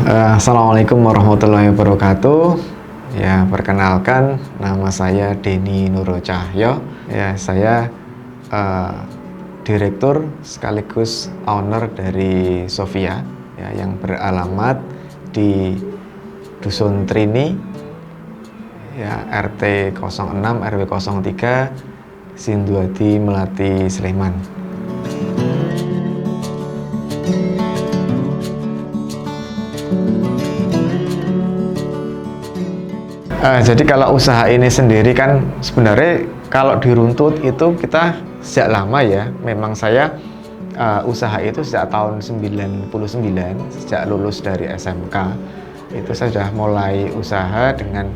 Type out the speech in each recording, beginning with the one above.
Assalamualaikum warahmatullahi wabarakatuh. Ya, perkenalkan nama saya Denny Nurul Cahyo. Ya, saya direktur sekaligus owner dari Sofia ya, yang beralamat di Dusun Trini ya, RT 06 RW 03 Sinduadi Melati Sleman. Jadi kalau usaha ini sendiri kan sebenarnya kalau diruntut itu kita sejak lama ya. Memang saya usaha itu sejak tahun 99, sejak lulus dari SMK. Itu saya sudah mulai usaha dengan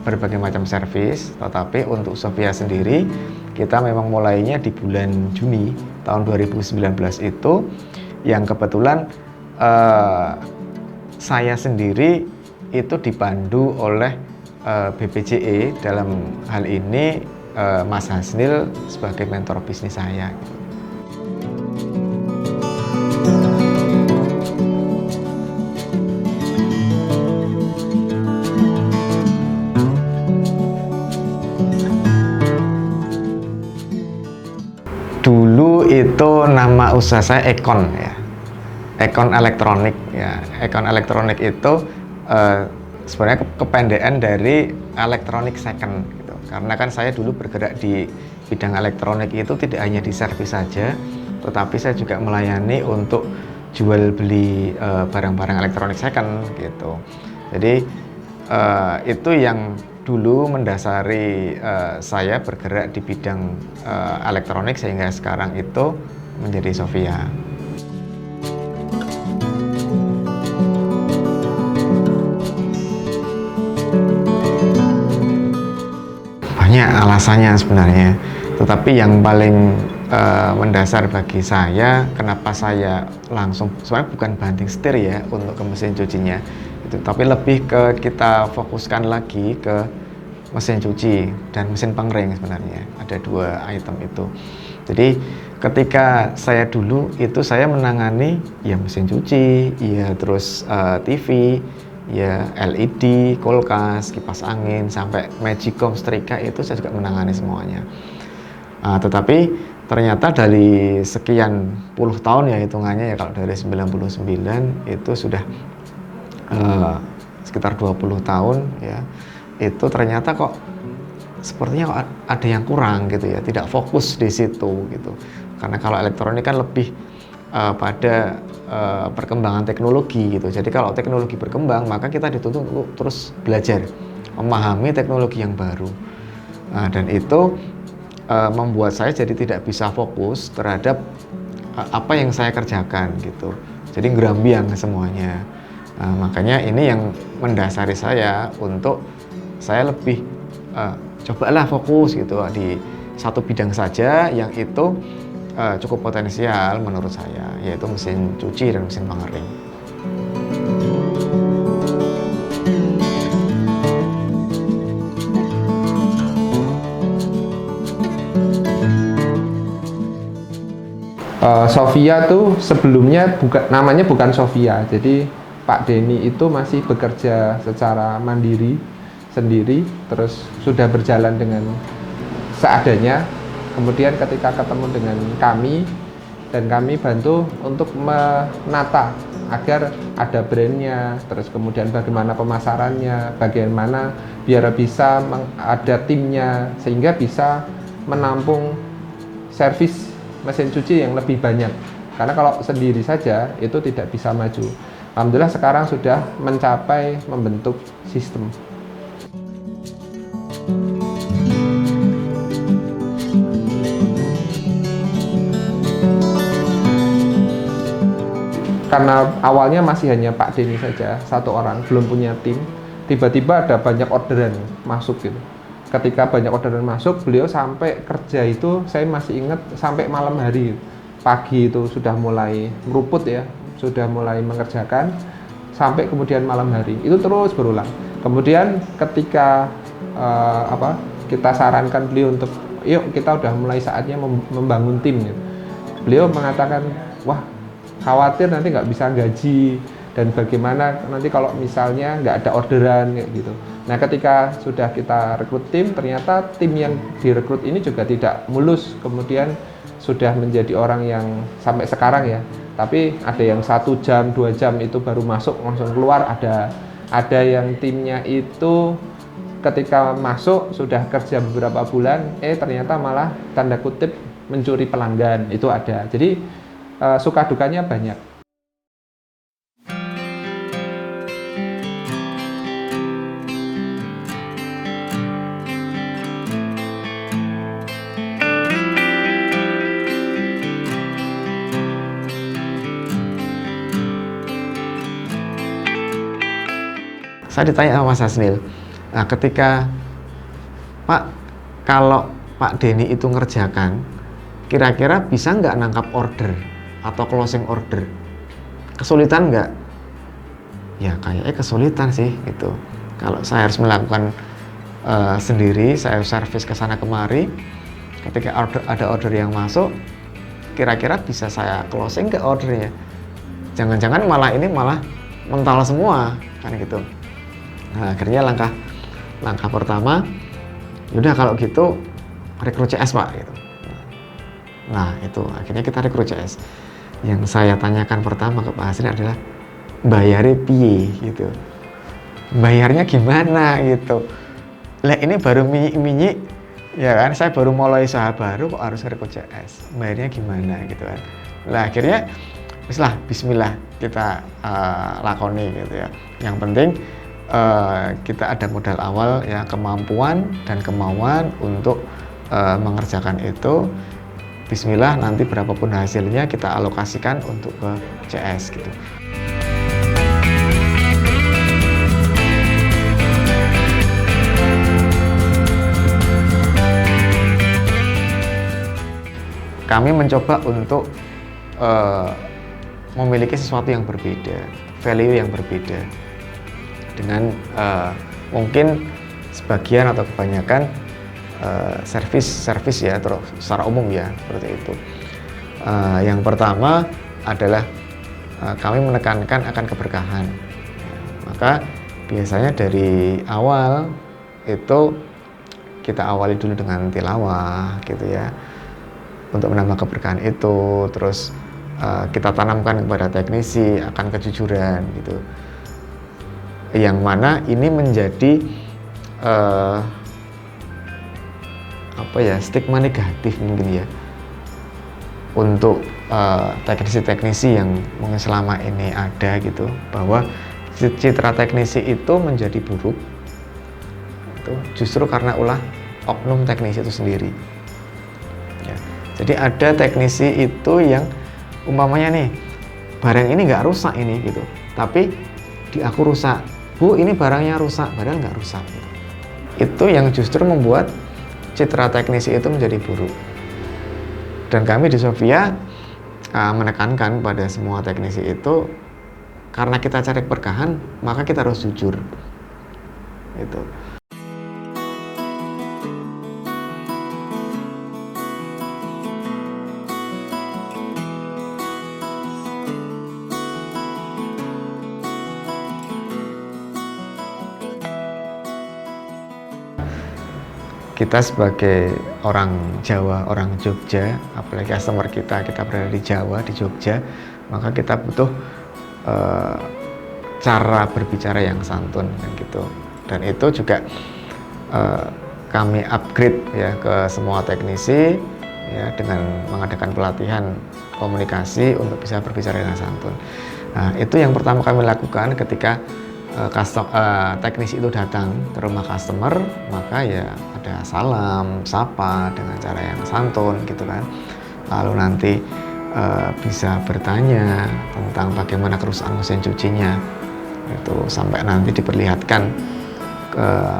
berbagai macam servis. Tetapi untuk Sofia sendiri kita memang mulainya di bulan Juni tahun 2019 itu, yang kebetulan saya sendiri itu dipandu oleh BPJE, dalam hal ini Mas Hasnil sebagai mentor bisnis saya. Dulu itu nama usaha saya Econ ya, Econ Elektronik ya. Econ Elektronik itu sebenarnya kependekan dari elektronik second gitu. Karena kan saya dulu bergerak di bidang elektronik itu tidak hanya di servis saja, tetapi saya juga melayani untuk jual beli barang-barang elektronik second gitu. Jadi itu yang dulu mendasari saya bergerak di bidang elektronik sehingga sekarang itu menjadi Sofia. Banyak alasannya sebenarnya, tetapi yang paling mendasar bagi saya, kenapa saya langsung, sebenarnya bukan banting setir ya untuk ke mesin cucinya itu, tapi lebih ke kita fokuskan lagi ke mesin cuci dan mesin pengering. Sebenarnya ada dua item itu. Jadi ketika saya dulu itu saya menangani ya mesin cuci, ya terus TV, ya LED, kulkas, kipas angin, sampai Magicom, setrika, itu saya juga menangani semuanya. Tetapi ternyata dari sekian puluh tahun ya hitungannya ya, kalau dari 99 itu sudah sekitar 20 tahun ya, itu ternyata kok sepertinya kok ada yang kurang gitu ya, tidak fokus di situ gitu. Karena kalau elektronik kan lebih pada perkembangan teknologi gitu. Jadi kalau teknologi berkembang, maka kita dituntut untuk terus belajar, memahami teknologi yang baru. Dan itu membuat saya jadi tidak bisa fokus terhadap apa yang saya kerjakan gitu. Jadi ngerambiang semuanya. Makanya ini yang mendasari saya untuk saya lebih cobalah fokus gitu di satu bidang saja yang itu cukup potensial menurut saya, yaitu mesin cuci dan mesin pengering. Sofia tuh sebelumnya namanya bukan Sofia, jadi Pak Denny itu masih bekerja secara mandiri sendiri, terus sudah berjalan dengan seadanya. Kemudian ketika ketemu dengan kami, dan kami bantu untuk menata agar ada brandnya, terus kemudian bagaimana pemasarannya, bagaimana biar bisa ada timnya sehingga bisa menampung servis mesin cuci yang lebih banyak. Karena kalau sendiri saja itu tidak bisa maju. Alhamdulillah sekarang sudah mencapai membentuk sistem. Karena awalnya masih hanya Pak Denny saja, satu orang, belum punya tim. Tiba-tiba ada banyak orderan masuk gitu. Ketika banyak orderan masuk, beliau sampai kerja itu, saya masih ingat sampai malam hari. Pagi itu sudah mulai meruput ya, sudah mulai mengerjakan, sampai kemudian malam hari. Itu terus berulang. Kemudian ketika kita sarankan beliau untuk, yuk kita udah mulai saatnya membangun tim gitu. Beliau mengatakan, wah khawatir nanti nggak bisa gaji dan bagaimana nanti kalau misalnya nggak ada orderan kayak gitu. Nah, ketika sudah kita rekrut tim, ternyata tim yang direkrut ini juga tidak mulus, kemudian sudah menjadi orang yang sampai sekarang ya, tapi ada yang 1 jam, 2 jam itu baru masuk langsung keluar, ada yang timnya itu ketika masuk sudah kerja beberapa bulan, ternyata malah tanda kutip mencuri pelanggan, itu ada. Jadi suka dukanya banyak. Saya ditanya sama Mas Hasnil, nah ketika Pak, kalau Pak Denny itu ngerjakan, kira-kira bisa nggak nangkap order atau closing order? Kesulitan nggak? Ya kayaknya kesulitan sih gitu. Kalau saya harus melakukan sendiri, saya servis ke sana kemari, ketika ada order yang masuk, kira-kira bisa saya closing ke ordernya? Jangan-jangan malah mental semua kan gitu. Nah, akhirnya langkah pertama, yaudah kalau gitu rekrut CS Pak gitu. Nah itu akhirnya kita rekrut CS. Yang saya tanyakan pertama ke Pak Hasnil adalah bayarnya piye gitu, bayarnya gimana gitu. Lah ini baru minyi ya kan, saya baru mulai usaha baru kok harus rekrut CS, bayarnya gimana gitu kan. Lah akhirnya bismillah kita lakoni gitu ya. Yang penting kita ada modal awal ya, kemampuan dan kemauan untuk mengerjakan itu. Bismillah, nanti berapapun hasilnya kita alokasikan untuk ke CS gitu. Kami mencoba untuk memiliki sesuatu yang berbeda, value yang berbeda. Dengan mungkin sebagian atau kebanyakan servis ya, terus secara umum ya seperti itu. Yang pertama adalah kami menekankan akan keberkahan. Maka biasanya dari awal itu kita awali dulu dengan tilawah gitu ya, untuk menambah keberkahan itu. Terus kita tanamkan kepada teknisi akan kejujuran gitu, yang mana ini menjadi stigma negatif mungkin ya untuk teknisi-teknisi yang mungkin selama ini ada gitu, bahwa citra teknisi itu menjadi buruk itu justru karena ulah oknum teknisi itu sendiri ya. Jadi ada teknisi itu yang umpamanya nih, barang ini nggak rusak ini gitu, tapi di aku rusak, Bu ini barangnya rusak, padahal nggak rusak. Itu yang justru membuat citra teknisi itu menjadi buruk. Dan kami di Sofia menekankan pada semua teknisi itu, karena kita cari keberkahan, maka kita harus jujur. Itu. Kita sebagai orang Jawa, orang Jogja, apalagi customer kita berada di Jawa, di Jogja, maka kita butuh cara berbicara yang santun kan gitu. Dan itu juga kami upgrade ya ke semua teknisi ya, dengan mengadakan pelatihan komunikasi untuk bisa berbicara dengan santun. Nah, itu yang pertama kami lakukan ketika teknisi itu datang ke rumah customer, maka ya ada salam, sapa dengan cara yang santun gitu kan. Lalu nanti bisa bertanya tentang bagaimana kerusakan mesin cucinya, itu sampai nanti diperlihatkan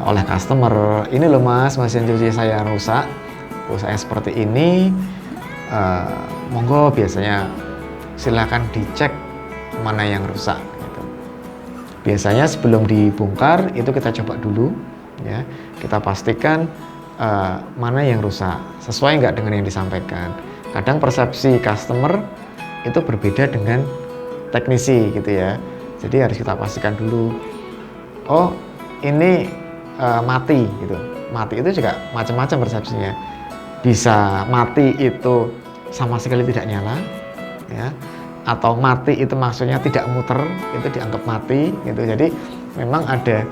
oleh customer, ini loh Mas, mesin cuci saya rusak, saya seperti ini, monggo biasanya silakan dicek mana yang rusak. Biasanya sebelum dibongkar itu kita coba dulu ya, kita pastikan mana yang rusak, sesuai nggak dengan yang disampaikan. Kadang persepsi customer itu berbeda dengan teknisi gitu ya, Jadi harus kita pastikan dulu, oh ini mati gitu. Mati itu juga macam-macam persepsinya. Bisa mati itu sama sekali tidak nyala, ya, atau mati itu maksudnya tidak muter, itu dianggap mati gitu. Jadi memang ada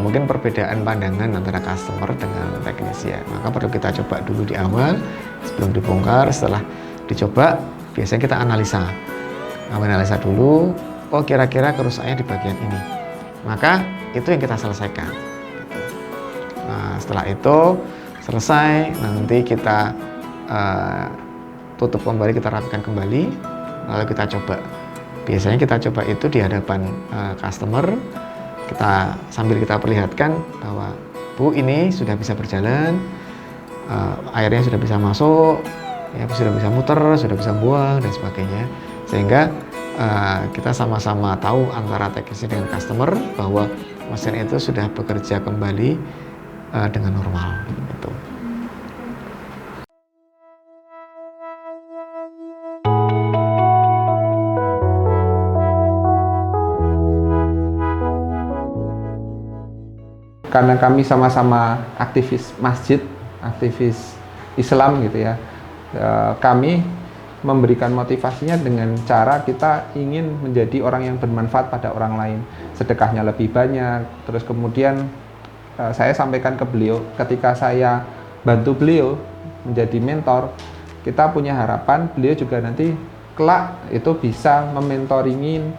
mungkin perbedaan pandangan antara customer dengan teknisi ya. Maka perlu kita coba dulu di awal sebelum dibongkar. Setelah dicoba biasanya kita analisa dulu, oh kira-kira kerusakannya di bagian ini, maka itu yang kita selesaikan gitu. Nah setelah itu selesai, nanti kita tutup kembali, kita rapikan kembali, lalu kita coba. Biasanya kita coba itu di hadapan customer, sambil kita perlihatkan bahwa Bu ini sudah bisa berjalan, airnya sudah bisa masuk, ya, sudah bisa muter, sudah bisa buang dan sebagainya, sehingga kita sama-sama tahu antara teknisi dengan customer bahwa mesin itu sudah bekerja kembali dengan normal gitu. Karena kami sama-sama aktivis masjid, aktivis Islam gitu ya, kami memberikan motivasinya dengan cara kita ingin menjadi orang yang bermanfaat pada orang lain, sedekahnya lebih banyak. Terus kemudian saya sampaikan ke beliau, ketika saya bantu beliau menjadi mentor, kita punya harapan beliau juga nanti kelak itu bisa mementoringin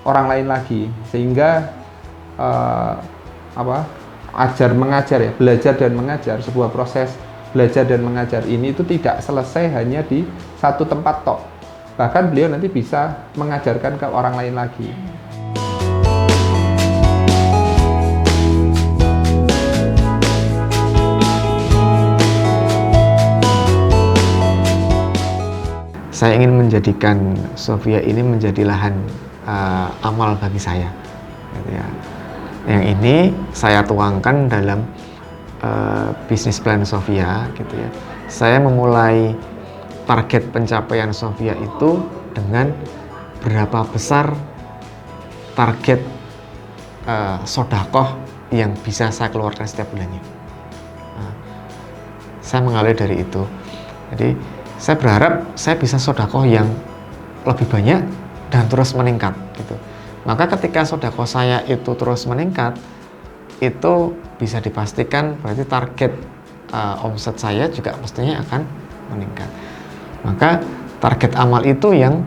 orang lain lagi, sehingga ajar mengajar ya, belajar dan mengajar, sebuah proses belajar dan mengajar ini itu tidak selesai hanya di satu tempat tok. Bahkan beliau nanti bisa mengajarkan ke orang lain lagi. Saya ingin menjadikan Sofia ini menjadi lahan amal bagi saya gitu ya. Yang ini saya tuangkan dalam bisnis plan Sofia gitu ya. Saya memulai target pencapaian Sofia itu dengan berapa besar target sodakoh yang bisa saya keluarkan setiap bulannya. Nah, saya mengalir dari itu. Jadi saya berharap saya bisa sodakoh yang lebih banyak dan terus meningkat gitu. Maka ketika sodakoh saya itu terus meningkat, itu bisa dipastikan berarti target omset saya juga mestinya akan meningkat. Maka target amal itu yang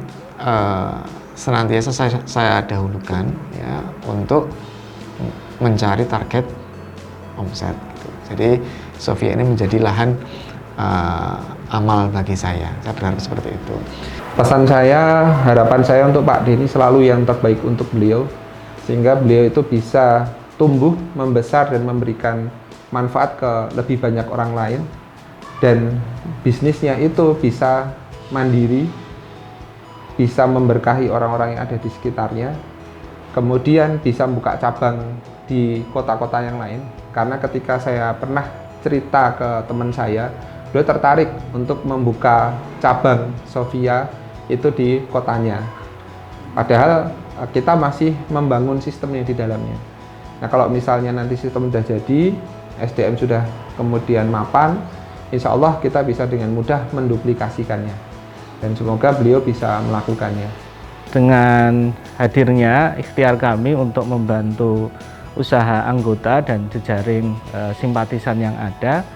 senantiasa saya dahulukan ya, untuk mencari target omset gitu. Jadi Sofia ini menjadi lahan amal bagi saya berharap seperti itu. Pesan saya, harapan saya untuk Pak Denny selalu yang terbaik untuk beliau, sehingga beliau itu bisa tumbuh, membesar, dan memberikan manfaat ke lebih banyak orang lain, dan bisnisnya itu bisa mandiri, bisa memberkahi orang-orang yang ada di sekitarnya, kemudian bisa buka cabang di kota-kota yang lain. Karena ketika saya pernah cerita ke teman saya, beliau tertarik untuk membuka cabang Sofia itu di kotanya. Padahal kita masih membangun sistemnya di dalamnya. Nah, kalau misalnya nanti sistem sudah jadi, SDM sudah kemudian mapan, insya Allah kita bisa dengan mudah menduplikasikannya. Dan semoga beliau bisa melakukannya. Dengan hadirnya ikhtiar kami untuk membantu usaha anggota dan jejaring simpatisan yang ada,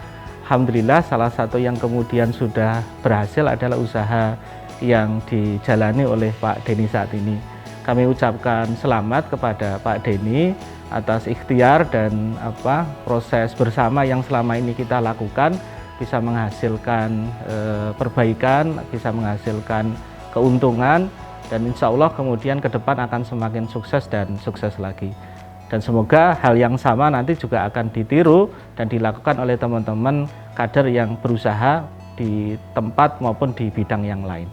alhamdulillah salah satu yang kemudian sudah berhasil adalah usaha yang dijalani oleh Pak Denny saat ini. Kami ucapkan selamat kepada Pak Denny atas ikhtiar dan proses bersama yang selama ini kita lakukan bisa menghasilkan perbaikan, bisa menghasilkan keuntungan, dan insya Allah kemudian ke depan akan semakin sukses dan sukses lagi. Dan semoga hal yang sama nanti juga akan ditiru dan dilakukan oleh teman-teman kader yang berusaha di tempat maupun di bidang yang lain.